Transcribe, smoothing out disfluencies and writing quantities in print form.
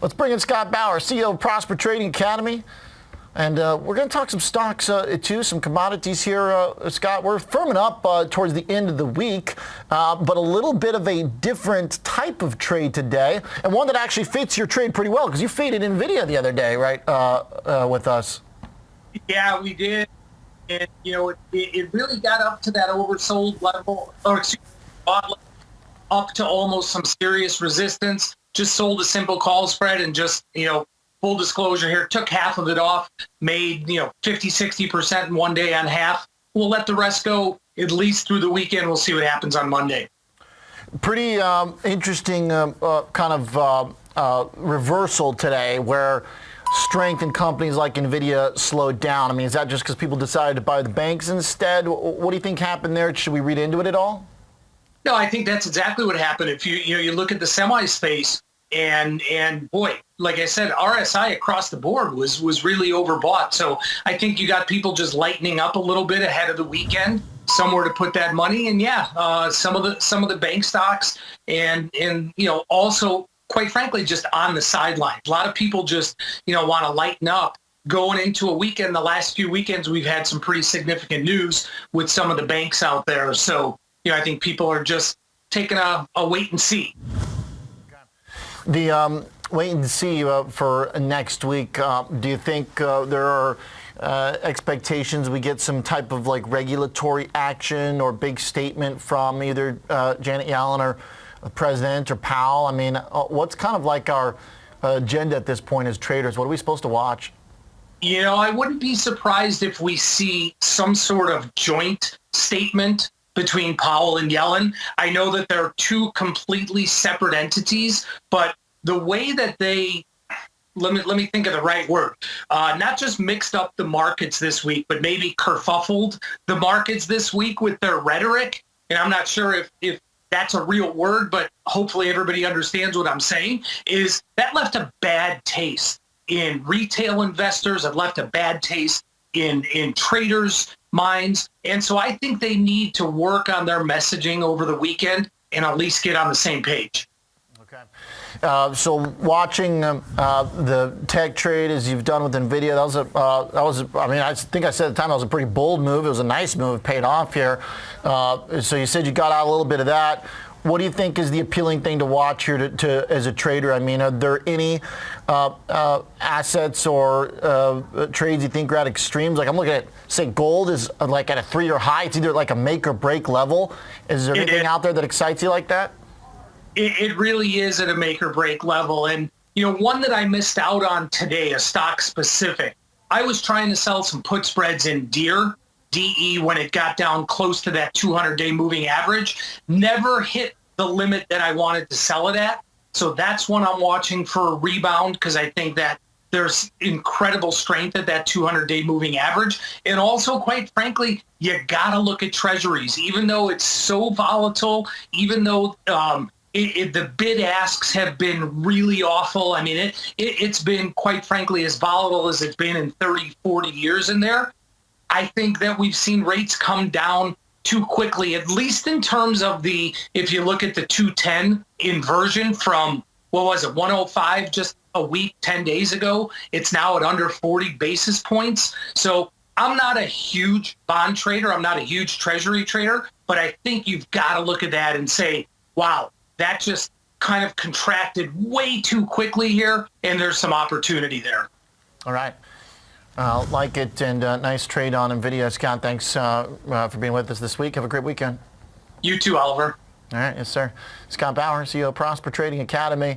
Let's bring in Scott Bauer, CEO of Prosper Trading Academy. And we're going to talk some stocks too, some commodities here, Scott. We're firming up towards the end of the week, but a little bit of a different type of trade today, and one that actually fits your trade pretty well, because you faded NVIDIA the other day, right, with us. Yeah, we did. And, you know, it really got up to that oversold level, or excuse me, bought level, up to almost some serious resistance. Just sold a simple call spread and just, full disclosure here, took half of it off, made, 50, 60% in one day on half. We'll let the rest go at least through the weekend. We'll see what happens on Monday. Pretty interesting kind of reversal today where strength in companies like NVIDIA slowed down. I mean, is that just because people decided to buy the banks instead? What do you think happened there? Should we read into it at all? No, I think that's exactly what happened. If you look at the semi space, and boy, like I said, RSI across the board was really overbought. So I think you got people just lightening up a little bit ahead of the weekend, somewhere to put that money. And some of the bank stocks and also, quite frankly, just on the sidelines. A lot of people just want to lighten up going into a weekend. The last few weekends we've had some pretty significant news with some of the banks out there. So I think people are just taking a wait and see. The wait and see for next week. Do you think there are expectations we get some type of like regulatory action or big statement from either Janet Yellen or the president or Powell? I mean, what's kind of like our agenda at this point as traders? What are we supposed to watch? I wouldn't be surprised if we see some sort of joint statement between Powell and Yellen. I know that they're two completely separate entities, but the way that they, let me think of the right word, not just mixed up the markets this week, but maybe kerfuffled the markets this week with their rhetoric. And I'm not sure if that's a real word, but hopefully everybody understands what I'm saying, is that left a bad taste in retail investors. It left a bad taste in traders' minds. And so I think they need to work on their messaging over the weekend and at least get on the same page. Okay. So watching the tech trade as you've done with NVIDIA, I think I said at the time that was a pretty bold move. It was a nice move, paid off here. So you said you got out a little bit of that. What do you think is the appealing thing to watch here to as a trader? I mean, are there any assets or trades you think are at extremes? Like I'm looking at, say, gold is like at a 3-year high. It's either like a make or break level. Is there anything out there that excites you like that? It really is at a make or break level. And, one that I missed out on today, a stock specific, I was trying to sell some put spreads in DEER, DE, when it got down close to that 200-day moving average, never hit the limit that I wanted to sell it at. So that's one I'm watching for a rebound, because I think that there's incredible strength at that 200-day moving average. And also, quite frankly, you got to look at treasuries, even though it's so volatile, even though the bid asks have been really awful. I mean, it's been, quite frankly, as volatile as it's been in 30, 40 years in there. I think that we've seen rates come down too quickly, at least in terms of if you look at the 210 inversion from, 105 just a week, 10 days ago, it's now at under 40 basis points. So I'm not a huge bond trader. I'm not a huge treasury trader, but I think you've got to look at that and say, wow, that just kind of contracted way too quickly here, and there's some opportunity there. All right. Like it, and nice trade on NVIDIA. Scott, thanks for being with us this week. Have a great weekend. You too, Oliver. All right, yes, sir. Scott Bauer, CEO of Prosper Trading Academy.